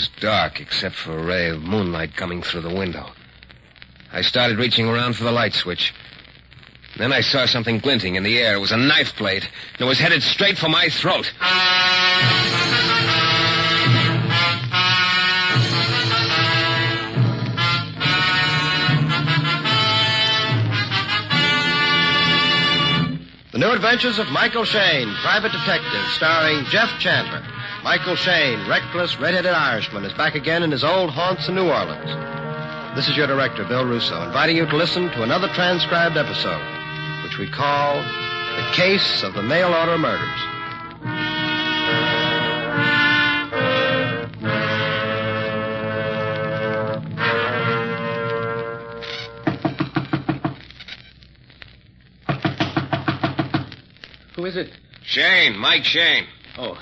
was dark except for a ray of moonlight coming through the window. I started reaching around for the light switch. Then I saw something glinting in the air. It was a knife blade, and it was headed straight for my throat. The New Adventures of Michael Shayne, Private Detective, starring Jeff Chandler. Michael Shayne, reckless, red-headed Irishman, is back again in his old haunts in New Orleans. This is your director, Bill Russo, inviting you to listen to another transcribed episode, which we call The Case of the Mail Order Murders. Who is it? Shayne, Mike Shayne. Oh.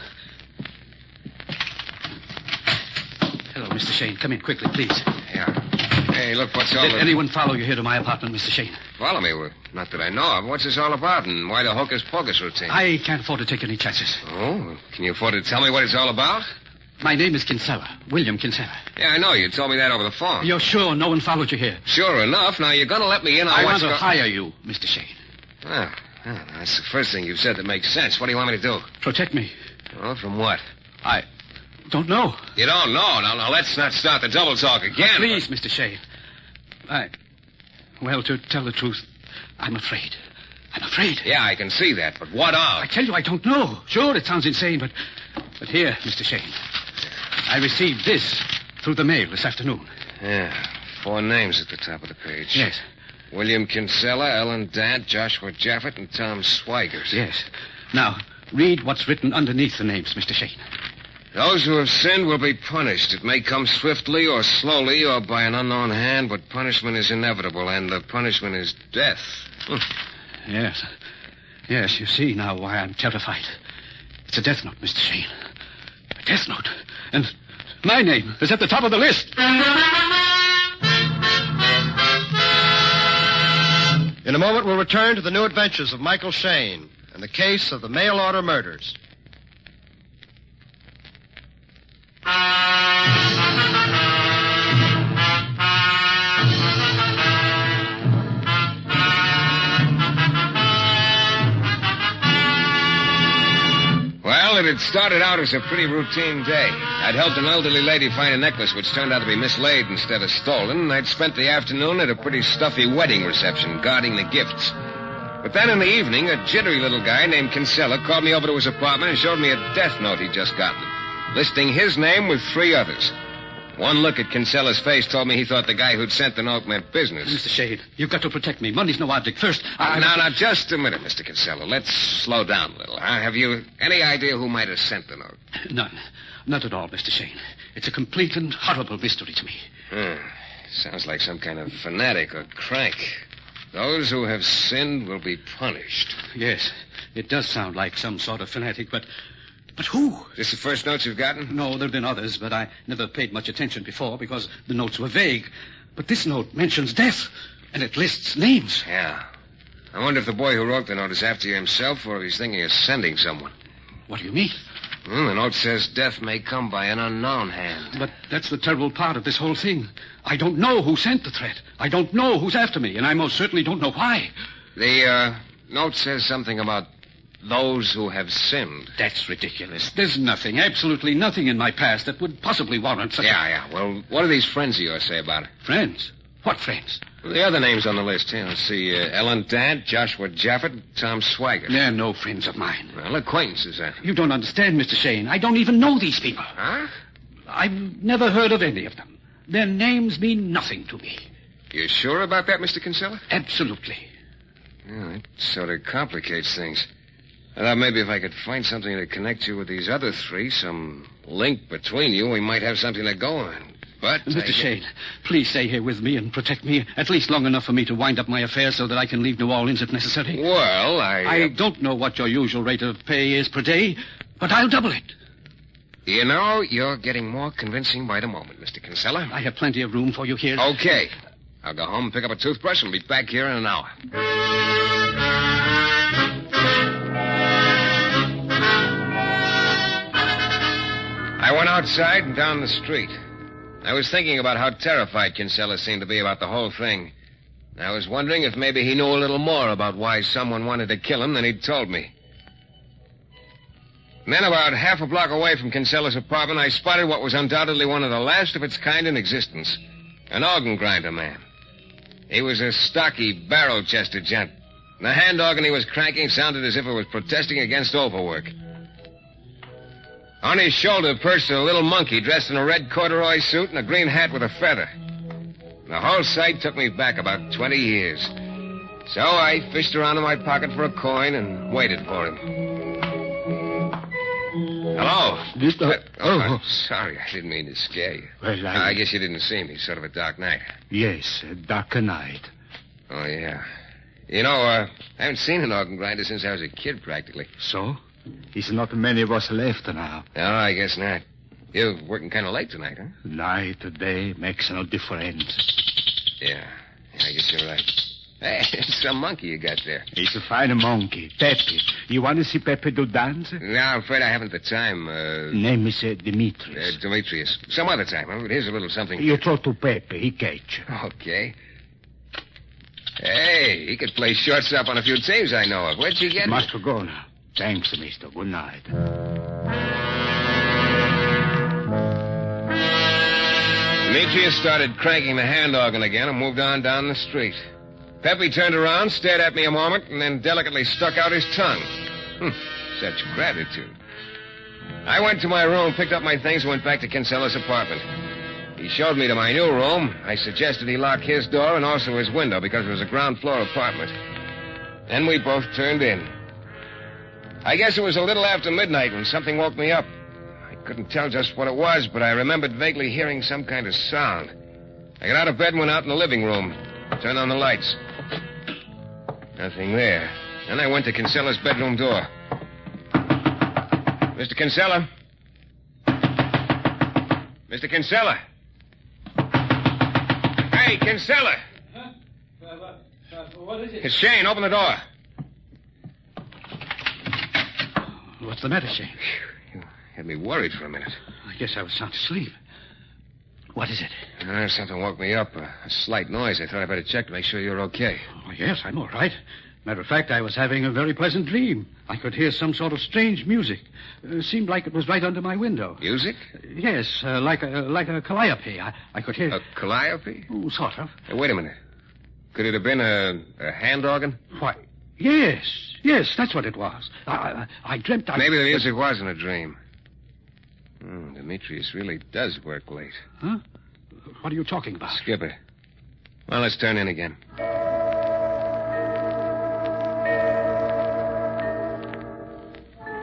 Hello, Mr. Shayne. Come in quickly, please. Yeah. Hey, look, what's all Did the... anyone follow you here to my apartment, Mr. Shayne? Follow me? Well, not that I know of. What's this all about, and why the hocus-pocus routine? I can't afford to take any chances. Oh? Can you afford to tell me what it's all about? My name is Kinsella, William Kinsella. Yeah, I know. You told me that over the phone. You're sure no one followed you here? Sure enough. Now, you're going to let me in on I what's want to hire you, Mr. Shayne. Ah, that's the first thing you've said that makes sense. What do you want me to do? Protect me. Well, from what? I don't know. You don't know? Now, let's not start the double talk again. Please, Mr. Shayne. Well, to tell the truth, I'm afraid. I'm afraid. Yeah, I can see that, but what of? I tell you, I don't know. Sure, it sounds insane, but here, Mr. Shayne, I received this through the mail this afternoon. Yeah, 4 names at the top of the page. Yes. William Kinsella, Ellen Dant, Joshua Jaffet, and Tom Swigers. Yes. Now, read what's written underneath the names, Mr. Shayne. Those who have sinned will be punished. It may come swiftly or slowly or by an unknown hand, but punishment is inevitable, and the punishment is death. Yes. Yes, you see now why I'm terrified. It's a death note, Mr. Shayne. A death note. And my name is at the top of the list. In a moment, we'll return to the New Adventures of Michael Shayne and the case of the mail order murders. Well, it had started out as a pretty routine day. I'd helped an elderly lady find a necklace which turned out to be mislaid instead of stolen, and I'd spent the afternoon at a pretty stuffy wedding reception guarding the gifts. But then in the evening, a jittery little guy named Kinsella called me over to his apartment and showed me a death note he'd just gotten, listing his name with 3 others. One look at Kinsella's face told me he thought the guy who'd sent the note meant business. Mr. Shayne, you've got to protect me. Money's no object. First, Now, just a minute, Mr. Kinsella. Let's slow down a little. Have you any idea who might have sent the note? None. Not at all, Mr. Shayne. It's a complete and horrible mystery to me. Sounds like some kind of fanatic or crank. Those who have sinned will be punished. Yes, it does sound like some sort of fanatic, but who? This the first notes you've gotten? No, there have been others, but I never paid much attention before because the notes were vague. But this note mentions death, and it lists names. Yeah. I wonder if the boy who wrote the note is after you himself or if he's thinking of sending someone. What do you mean? The note says death may come by an unknown hand. But that's the terrible part of this whole thing. I don't know who sent the threat. I don't know who's after me, and I most certainly don't know why. The note says something about those who have sinned. That's ridiculous. There's nothing, absolutely nothing in my past that would possibly warrant such Yeah. Well, what do these friends of yours say about it? Friends? What friends? The other names on the list here. Let's see. Ellen Dant, Joshua Jaffet, Tom Swigers. They're no friends of mine. Well, acquaintances, then. You don't understand, Mr. Shayne. I don't even know these people. Huh? I've never heard of any of them. Their names mean nothing to me. You sure about that, Mr. Kinsella? Absolutely. Yeah, it sort of complicates things. I thought maybe if I could find something to connect you with these other 3, some link between you, we might have something to go on. But... Mr. Shayne, please stay here with me and protect me, at least long enough for me to wind up my affairs so that I can leave New Orleans if necessary. Well, I don't know what your usual rate of pay is per day, but I'll double it. You know, you're getting more convincing by the moment, Mr. Kinsella. I have plenty of room for you here. Okay. I'll go home and pick up a toothbrush and be back here in an hour. I went outside and down the street. I was thinking about how terrified Kinsella seemed to be about the whole thing. I was wondering if maybe he knew a little more about why someone wanted to kill him than he'd told me. And then about half a block away from Kinsella's apartment, I spotted what was undoubtedly one of the last of its kind in existence. An organ grinder man. He was a stocky, barrel-chested gent. The hand organ he was cranking sounded as if it was protesting against overwork. On his shoulder perched a little monkey dressed in a red corduroy suit and a green hat with a feather. The whole sight took me back about 20 years. So I fished around in my pocket for a coin and waited for him. Hello? I'm sorry. I didn't mean to scare you. Well, I guess you didn't see me. Sort of a dark night. Yes, a dark night. Oh, yeah. You know, I haven't seen an organ grinder since I was a kid, practically. So? It's not many of us left now. No, I guess not. You're working kind of late tonight, huh? Night, day, makes no difference. Yeah, I guess you're right. Hey, it's some monkey you got there. It's a fine monkey, Pepe. You want to see Pepe do dance? No, I'm afraid I haven't the time. Name is Demetrius. Demetrius. Some other time. Huh? Here's a little something. You throw to Pepe, he catch. Okay. Hey, he could play shortstop on a few teams I know of. Where'd you get Must go now. Thanks, mister. Good night. Demetrius started cranking the hand organ again and moved on down the street. Pepe turned around, stared at me a moment, and then delicately stuck out his tongue. Such gratitude. I went to my room, picked up my things, and went back to Kinsella's apartment. He showed me to my new room. I suggested he lock his door and also his window because it was a ground floor apartment. Then we both turned in. I guess it was a little after midnight when something woke me up. I couldn't tell just what it was, but I remembered vaguely hearing some kind of sound. I got out of bed and went out in the living room. Turned on the lights. Nothing there. Then I went to Kinsella's bedroom door. Mr. Kinsella? Mr. Kinsella? Hey, Kinsella! Huh? What is it? It's Shayne. Open the door. What's the matter, Shayne? You had me worried for a minute. I guess I was sound asleep. What is it? Something woke me up. A slight noise. I thought I'd better check to make sure you're okay. Oh, yes, I'm all right. Matter of fact, I was having a very pleasant dream. I could hear some sort of strange music. Seemed like it was right under my window. Music? Yes, like a calliope. I could hear... A calliope? Oh, sort of. Hey, wait a minute. Could it have been a hand organ? Why, yes, that's what it was. I dreamt I... Maybe the music wasn't a dream. Demetrius really does work late. Huh? What are you talking about? Skip it. Well, let's turn in again.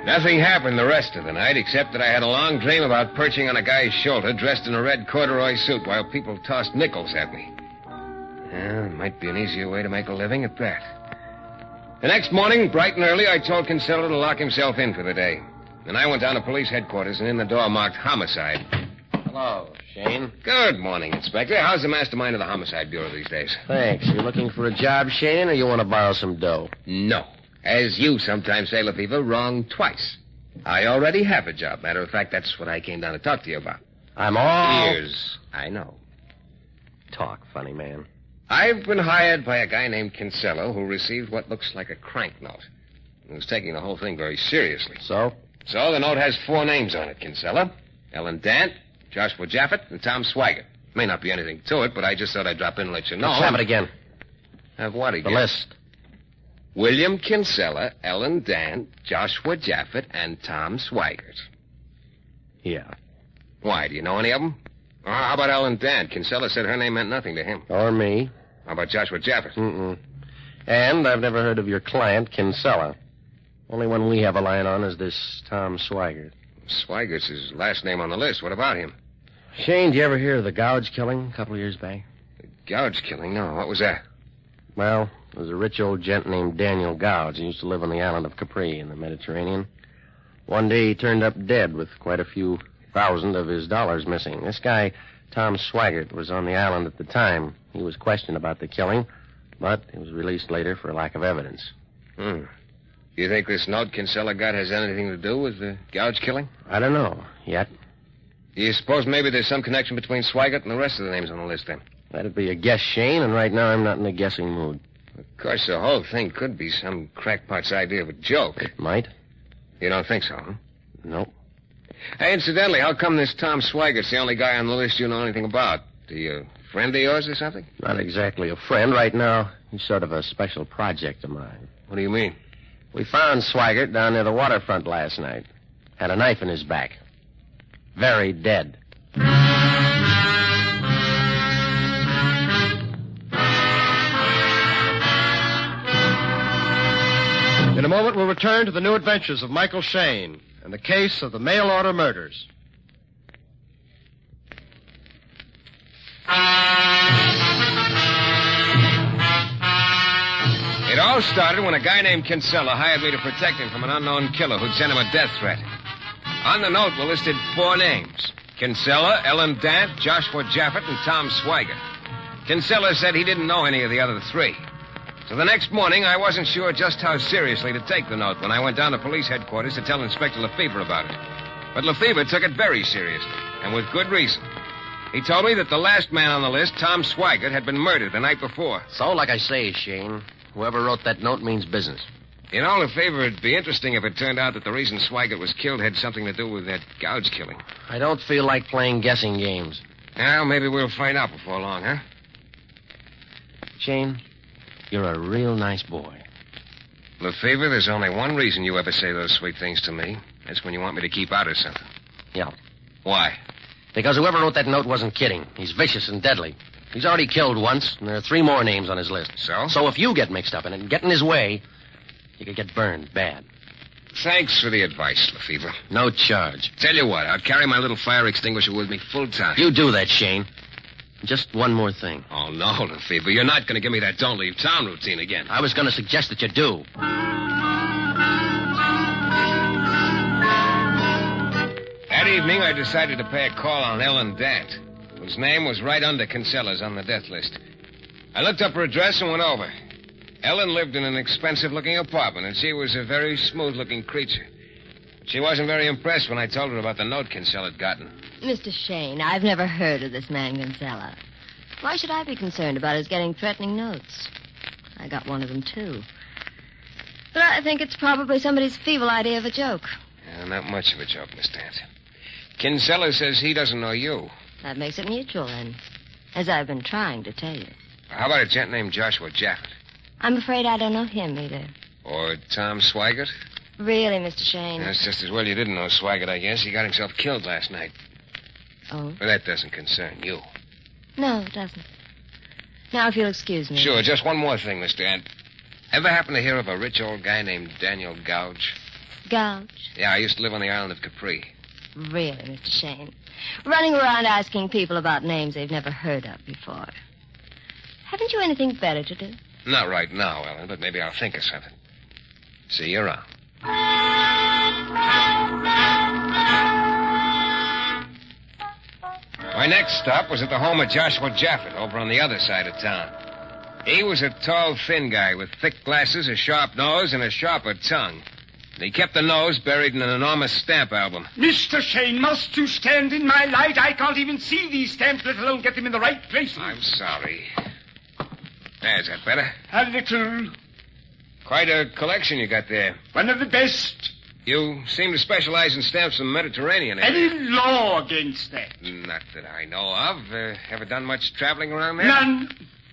Nothing happened the rest of the night, except that I had a long dream about perching on a guy's shoulder dressed in a red corduroy suit while people tossed nickels at me. Well, it might be an easier way to make a living at that. The next morning, bright and early, I told Kinsella to lock himself in for the day. Then I went down to police headquarters and in the door marked homicide. Hello, Shayne. Good morning, Inspector. How's the mastermind of the Homicide Bureau these days? Thanks. You looking for a job, Shayne, or you want to borrow some dough? No. As you sometimes say, Lefevre, wrong twice. I already have a job. Matter of fact, that's what I came down to talk to you about. I'm all... Ears. I know. Talk, funny man. I've been hired by a guy named Kinsella who received what looks like a crank note. He was taking the whole thing very seriously. So? So the note has 4 names on it, Kinsella. Ellen Dant, Joshua Jaffett, and Tom Swigert. May not be anything to it, but I just thought I'd drop in and let you know. Let's have it again. Have what again? The list. William Kinsella, Ellen Dant, Joshua Jaffett, and Tom Swigert. Yeah. Why, do you know any of them? How about Ellen Dant? Kinsella said her name meant nothing to him. Or me. How about Joshua Jaffett? Mm-mm. And I've never heard of your client, Kinsella. Only one we have a line on is this Tom Swigert. Swigert's his last name on the list. What about him? Shayne, did you ever hear of the Gouge killing a couple of years back? The Gouge killing? No. What was that? Well, there was a rich old gent named Daniel Gouge. He used to live on the island of Capri in the Mediterranean. One day he turned up dead with quite a few thousand of his dollars missing. This guy, Tom Swigert, was on the island at the time. He was questioned about the killing, but he was released later for lack of evidence. You think this note Kinsella got has anything to do with the Gouge killing? I don't know, yet. You suppose maybe there's some connection between Swigert and the rest of the names on the list, then? That'd be a guess, Shane, and right now I'm not in a guessing mood. Of course, the whole thing could be some crackpot's idea of a joke. It might. You don't think so, huh? No. Hey, incidentally, how come this Tom Swigert's the only guy on the list you know anything about? Is he a friend of yours or something? Not exactly a friend. Right now, he's sort of a special project of mine. What do you mean? We found Swigert down near the waterfront last night. Had a knife in his back. Very dead. In a moment, we'll return to the new adventures of Michael Shayne and the case of the mail-order murders. It all started when a guy named Kinsella hired me to protect him from an unknown killer who'd sent him a death threat. On the note were listed 4 names: Kinsella, Ellen Dant, Joshua Jaffett, and Tom Swigert. Kinsella said he didn't know any of the other 3. So the next morning, I wasn't sure just how seriously to take the note when I went down to police headquarters to tell Inspector Lefebvre about it. But Lefebvre took it very seriously, and with good reason. He told me that the last man on the list, Tom Swigert, had been murdered the night before. So, like I say, Shane, whoever wrote that note means business. You know, Lefebvre, it'd be interesting if it turned out that the reason Swigert was killed had something to do with that Gouge killing. I don't feel like playing guessing games. Well, maybe we'll find out before long, huh? Shane, you're a real nice boy. Lefebvre, there's only one reason you ever say those sweet things to me. That's when you want me to keep out of something. Yeah. Why? Because whoever wrote that note wasn't kidding. He's vicious and deadly. He's already killed once, and there are 3 more names on his list. So? So if you get mixed up in it and get in his way, you could get burned bad. Thanks for the advice, Lefebvre. No charge. Tell you what, I'll carry my little fire extinguisher with me full time. You do that, Shane. Just one more thing. Oh, no, Lefebvre. You're not going to give me that don't leave town routine again. I was going to suggest that you do. That evening, I decided to pay a call on Ellen Dant, whose name was right under Kinsella's on the death list. I looked up her address and went over. Ellen lived in an expensive-looking apartment, and she was a very smooth-looking creature. She wasn't very impressed when I told her about the note Kinsella had gotten. Mr. Shayne, I've never heard of this man Kinsella. Why should I be concerned about his getting threatening notes? I got one of them, too. But I think it's probably somebody's feeble idea of a joke. Yeah, not much of a joke, Miss Dant. Kinsella says he doesn't know you. That makes it mutual, then, as I've been trying to tell you. How about a gent named Joshua Jaffett? I'm afraid I don't know him either. Or Tom Swigert? Really, Mr. Shayne? That's just as well you didn't know Swigert, I guess. He got himself killed last night. Oh? But that doesn't concern you. No, it doesn't. Now, if you'll excuse me. Sure, just one more thing, Mr. Ant. Ever happen to hear of a rich old guy named Daniel Gouge? Gouge? Yeah, I used to live on the island of Capri. Really, Mr. Shayne? Running around asking people about names they've never heard of before. Haven't you anything better to do? Not right now, Ellen, but maybe I'll think of something. See you around. My next stop was at the home of Joshua Jaffett over on the other side of town. He was a tall, thin guy with thick glasses, a sharp nose, and a sharper tongue. And he kept the nose buried in an enormous stamp album. Mr. Shayne, must you stand in my light? I can't even see these stamps, let alone get them in the right place. I'm sorry. There's that better. A little. Quite a collection you got there. One of the best. You seem to specialize in stamps from the Mediterranean Any area. law against that? Not that I know of. Ever done much traveling around there? None.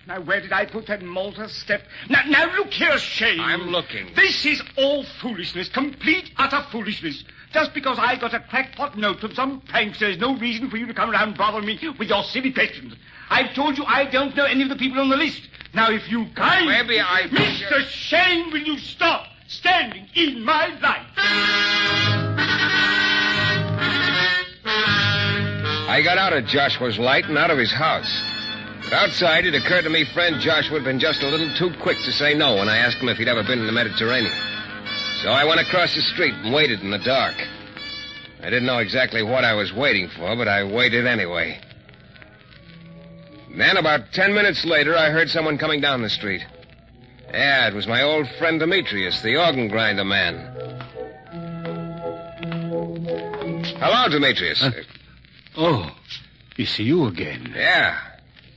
Now, where did I put that Malta step? Now, look here, Shayne. I'm looking. This is all foolishness. Complete, utter foolishness. Just because I got a crackpot note from some pranks, there's no reason for you to come around bothering me with your silly questions. I've told you I don't know any of the people on the list. Now, if you kind... Maybe I... Mr. Shayne, will you stop standing in my light? I got out of Joshua's light and out of his house. But outside, it occurred to me friend Joshua had been just a little too quick to say no when I asked him if he'd ever been in the Mediterranean. So I went across the street and waited in the dark. I didn't know exactly what I was waiting for, but I waited anyway. Then, about 10 minutes later, I heard someone coming down the street. Yeah, it was my old friend Demetrius, the organ grinder man. Hello, Demetrius. Oh, it's you again. Yeah.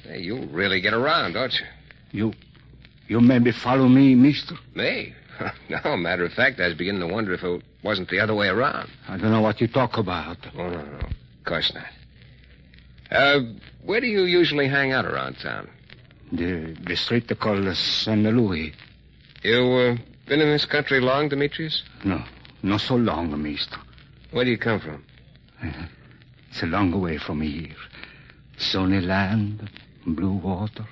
Hey, you really get around, don't you? You maybe follow me, mister? Me? No, matter of fact, I was beginning to wonder if it wasn't the other way around. I don't know what you talk about. Oh, no. Of course not. Where do you usually hang out around town? The street they call St. Louis. You, been in this country long, Demetrius? No, not so long, mister. Where do you come from? It's a long way from here. Sunny land, blue water.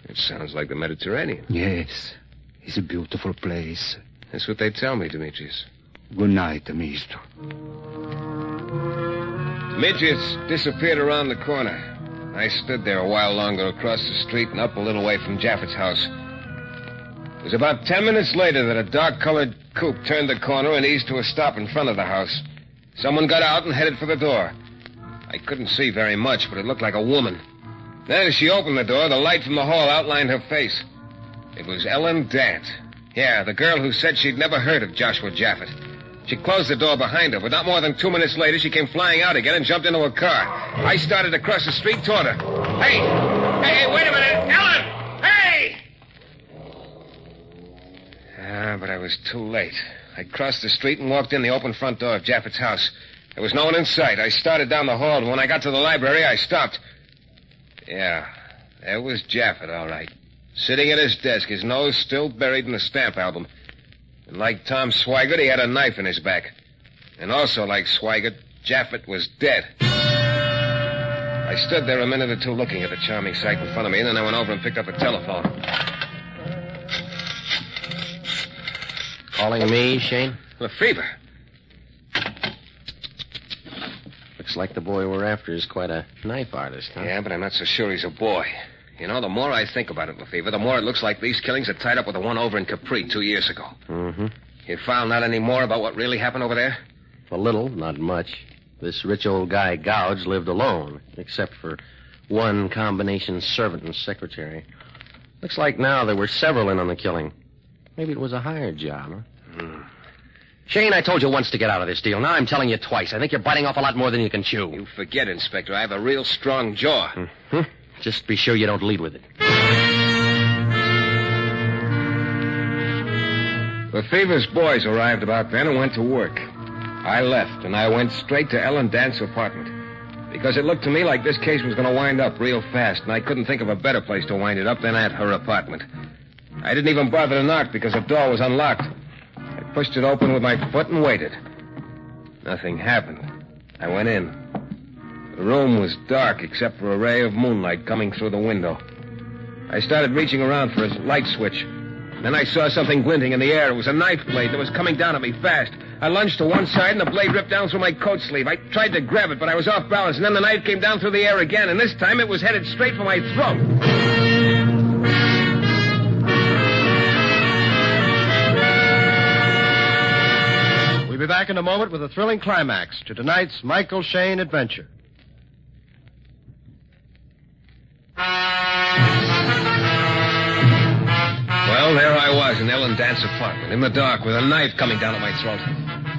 It sounds like the Mediterranean. Yes, it's a beautiful place. That's what they tell me, Demetrius. Good night, mister. Demetrius disappeared around the corner. I stood there a while longer across the street and up a little way from Jaffett's house. It was about 10 minutes later that a dark-colored coupe turned the corner and eased to a stop in front of the house. Someone got out and headed for the door. I couldn't see very much, but it looked like a woman. Then as she opened the door, the light from the hall outlined her face. It was Ellen Dant. Yeah, the girl who said she'd never heard of Joshua Jaffett. She closed the door behind her, but not more than 2 minutes later, she came flying out again and jumped into a car. I started across the street toward her. Hey, wait a minute! Ellen! Hey! But I was too late. I crossed the street and walked in the open front door of Jaffett's house. There was no one in sight. I started down the hall, and when I got to the library, I stopped. Yeah, there was Jaffett, all right. Sitting at his desk, his nose still buried in the stamp album. And like Tom Swigert, he had a knife in his back. And also like Swigert, Jaffett was dead. I stood there a minute or two looking at the charming sight in front of me, and then I went over and picked up a telephone. Calling me, Shayne? Lefevre. Looks like the boy we're after is quite a knife artist, huh? Yeah, but I'm not so sure he's a boy. You know, the more I think about it, Lefevre, the more it looks like these killings are tied up with the one over in Capri 2 years ago. Mm-hmm. You found out any more about what really happened over there? A little, not much. This rich old guy, Gouge, lived alone, except for one combination servant and secretary. Looks like now there were several in on the killing. Maybe it was a hired job, huh? Shayne, I told you once to get out of this deal. Now I'm telling you twice. I think you're biting off a lot more than you can chew. You forget, Inspector. I have a real strong jaw. Mm-hmm. Just be sure you don't lead with it. Lefevre's boys arrived about then and went to work. I left, and I went straight to Ellen Dant's apartment. Because it looked to me like this case was going to wind up real fast, and I couldn't think of a better place to wind it up than at her apartment. I didn't even bother to knock because the door was unlocked. I pushed it open with my foot and waited. Nothing happened. I went in. The room was dark except for a ray of moonlight coming through the window. I started reaching around for a light switch. Then I saw something glinting in the air. It was a knife blade that was coming down at me fast. I lunged to one side, and the blade ripped down through my coat sleeve. I tried to grab it, but I was off balance, and then the knife came down through the air again, and this time it was headed straight for my throat. We'll be back in a moment with a thrilling climax to tonight's Michael Shayne adventure. Well, there I was in Ellen Dant's apartment, in the dark, with a knife coming down at my throat.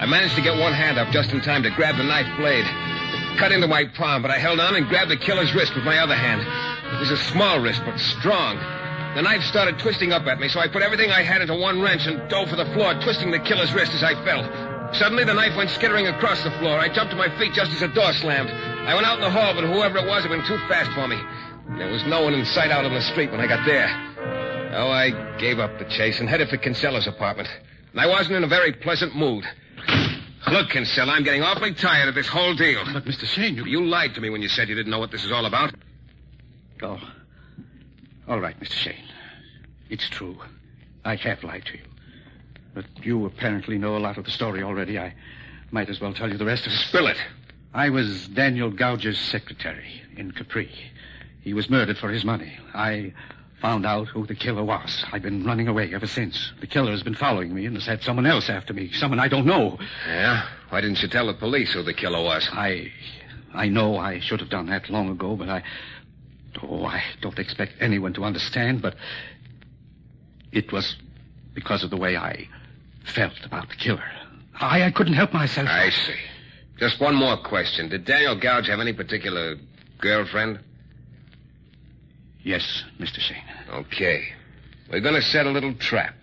I managed to get one hand up just in time to grab the knife blade. It cut into my palm, but I held on and grabbed the killer's wrist with my other hand. It was a small wrist, but strong. The knife started twisting up at me, so I put everything I had into one wrench and dove for the floor, twisting the killer's wrist as I fell. Suddenly, the knife went skittering across the floor. I jumped to my feet just as the door slammed. I went out in the hall, but whoever it was had been too fast for me. There was no one in sight out on the street when I got there. Oh, I gave up the chase and headed for Kinsella's apartment. And I wasn't in a very pleasant mood. Look, Kinsella, I'm getting awfully tired of this whole deal. But, Mr. Shayne, You lied to me when you said you didn't know what this is all about. Oh. All right, Mr. Shayne. It's true. I have lied to you. But you apparently know a lot of the story already. I might as well tell you the rest of it. Spill it. I was Daniel Gouge's secretary in Capri. He was murdered for his money. I found out who the killer was. I've been running away ever since. The killer has been following me and has had someone else after me. Someone I don't know. Yeah? Why didn't you tell the police who the killer was? I know I should have done that long ago, but I don't expect anyone to understand, but it was because of the way I felt about the killer. I couldn't help myself. I see. Just one more question. Did Daniel Gouge have any particular girlfriend? Yes, Mr. Shayne. Okay. We're going to set a little trap.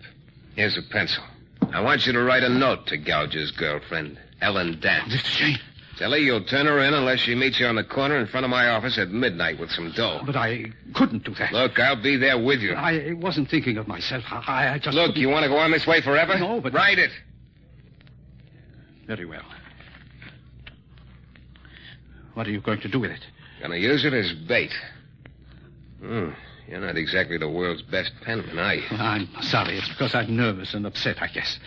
Here's a pencil. I want you to write a note to Gouge's girlfriend, Ellen Dance. Mr. Shayne. Tell her you'll turn her in unless she meets you on the corner in front of my office at midnight with some dough. But I couldn't do that. Look, I'll be there with you. I wasn't thinking of myself. I just... Look, you want to go on this way forever? No, but... Write it. Very well. What are you going to do with it? Gonna use it as bait. You're not exactly the world's best penman, are you? I'm sorry. It's because I'm nervous and upset, I guess.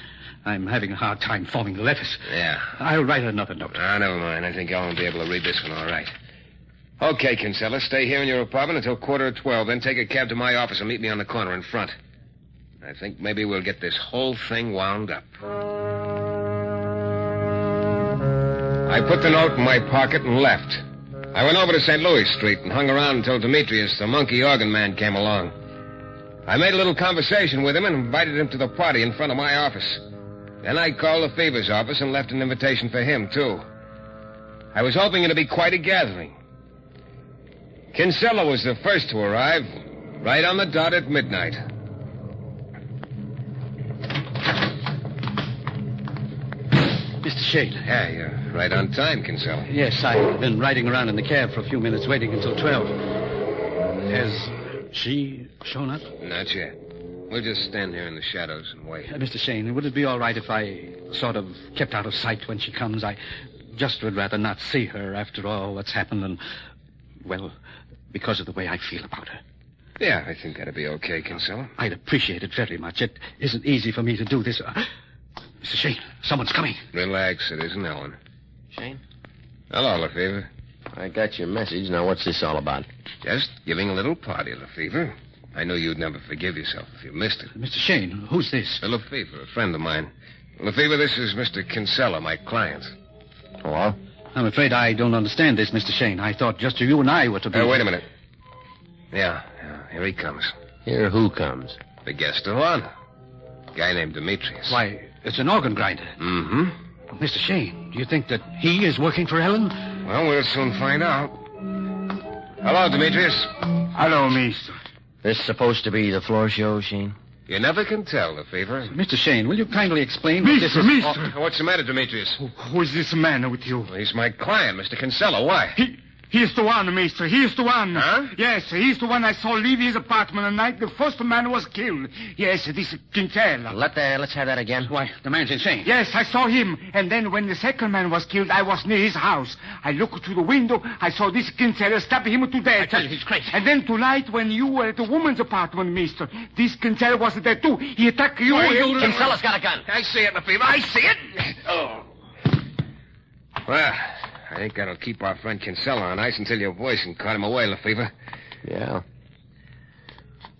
I'm having a hard time forming the letters. Yeah. I'll write another note. Never mind. I think Ellen will be able to read this one all right. Okay, Kinsella, stay here in your apartment until 11:45, then take a cab to my office and meet me on the corner in front. I think maybe we'll get this whole thing wound up. I put the note in my pocket and left. I went over to St. Louis Street and hung around until Demetrius, the monkey organ man, came along. I made a little conversation with him and invited him to the party in front of my office. Then I called the Fever's office and left an invitation for him, too. I was hoping it'd be quite a gathering. Kinsella was the first to arrive, right on the dot at midnight. Mr. Shayne. Yeah, you're right on time, Kinsella. Yes, I've been riding around in the cab for a few minutes, waiting until 12. Has she shown up? Not yet. We'll just stand here in the shadows and wait. Mr. Shayne, would it be all right if I sort of kept out of sight when she comes? I just would rather not see her after all that's happened and, well, because of the way I feel about her. Yeah, I think that'd be okay, Kinsella. I'd appreciate it very much. It isn't easy for me to do this. Mr. Shayne, someone's coming. Relax, it isn't Ellen. Shayne? Hello, Lefevre. I got your message. Now, what's this all about? Just giving a little party, Lefevre. I knew you'd never forgive yourself if you missed it. Mr. Shayne, who's this? Lefevre, a friend of mine. Lefevre, this is Mr. Kinsella, my client. Hello? I'm afraid I don't understand this, Mr. Shayne. I thought just you and I were to be... Wait a minute. Yeah, here he comes. Here who comes? The guest of honor. Guy named Demetrius. Why, it's an organ grinder. Mm-hmm. Mr. Shayne, do you think that he is working for Ellen? Well, we'll soon find out. Hello, Demetrius. Hello, mister. This supposed to be the floor show, Shayne? You never can tell, Lefevre. Mr. Shayne, will you kindly explain what this Mister, is... mister. What's the matter, Demetrius? Who is this man with you? Well, he's my client, Mr. Kinsella. Why? He is the one, mister. He is the one. Huh? Yes, he's the one I saw leave his apartment the night the first man was killed. Yes, this Kinsella. Let's have that again. Why, the man's insane. Yes, I saw him. And then when the second man was killed, I was near his house. I looked through the window. I saw this Kinsella stab him to death. I tell you, he's crazy. And then tonight, when you were at the woman's apartment, mister, this Kinsella was there too. He attacked you. Kinsella's got a gun. I see it, Lefevre. I see it. Oh. Well, I think that'll keep our friend Kinsella on ice until your voice and caught him away, Lefevre. Yeah.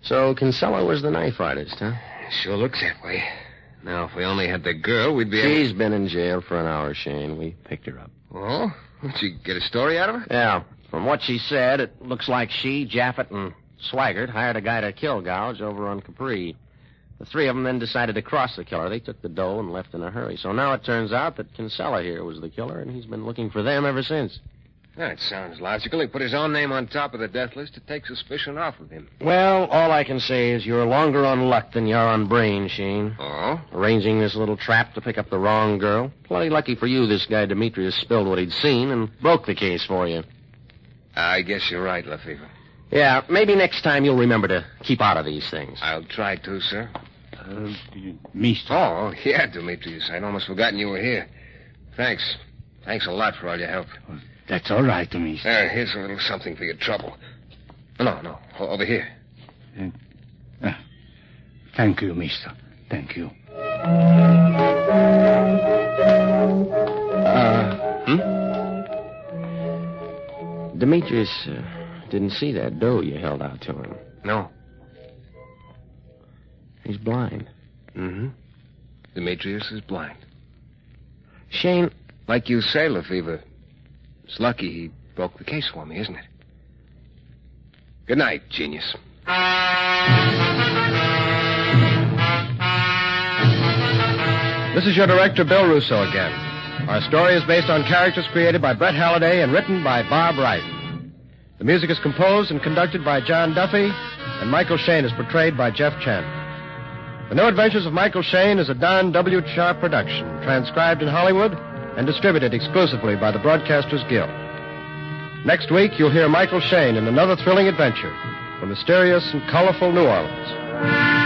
So Kinsella was the knife artist, huh? Sure looks that way. Now, if we only had the girl, we'd be able... She's been in jail for an hour, Shayne. We picked her up. Oh? Did you get a story out of her? Yeah. From what she said, it looks like she, Jaffet, and Swaggart hired a guy to kill Gouge over on Capri. The three of them then decided to cross the killer. They took the dough and left in a hurry. So now it turns out that Kinsella here was the killer, and he's been looking for them ever since. That sounds logical. He put his own name on top of the death list to take suspicion off of him. Well, all I can say is you're longer on luck than you're on brain, Shayne. Oh? Arranging this little trap to pick up the wrong girl. Plenty lucky for you this guy Demetrius spilled what he'd seen and broke the case for you. I guess you're right, Lefevre. Yeah, maybe next time you'll remember to keep out of these things. I'll try to, sir. Mister. Oh, yeah, Demetrius. I'd almost forgotten you were here. Thanks. Thanks a lot for all your help. That's all right, mister. Here's a little something for your trouble. No. Over here. Thank you, mister. Thank you. Demetrius didn't see that dough you held out to him. No. He's blind. Mm-hmm. Demetrius is blind. Shayne... Like you say, Lefevre, it's lucky he broke the case for me, isn't it? Good night, genius. This is your director, Bill Russo, again. Our story is based on characters created by Brett Halliday and written by Bob Wright. The music is composed and conducted by John Duffy, and Michael Shayne is portrayed by Jeff Chandler. The New Adventures of Michael Shayne is a Don W. Sharp production, transcribed in Hollywood and distributed exclusively by the Broadcasters Guild. Next week, you'll hear Michael Shayne in another thrilling adventure from mysterious and colorful New Orleans.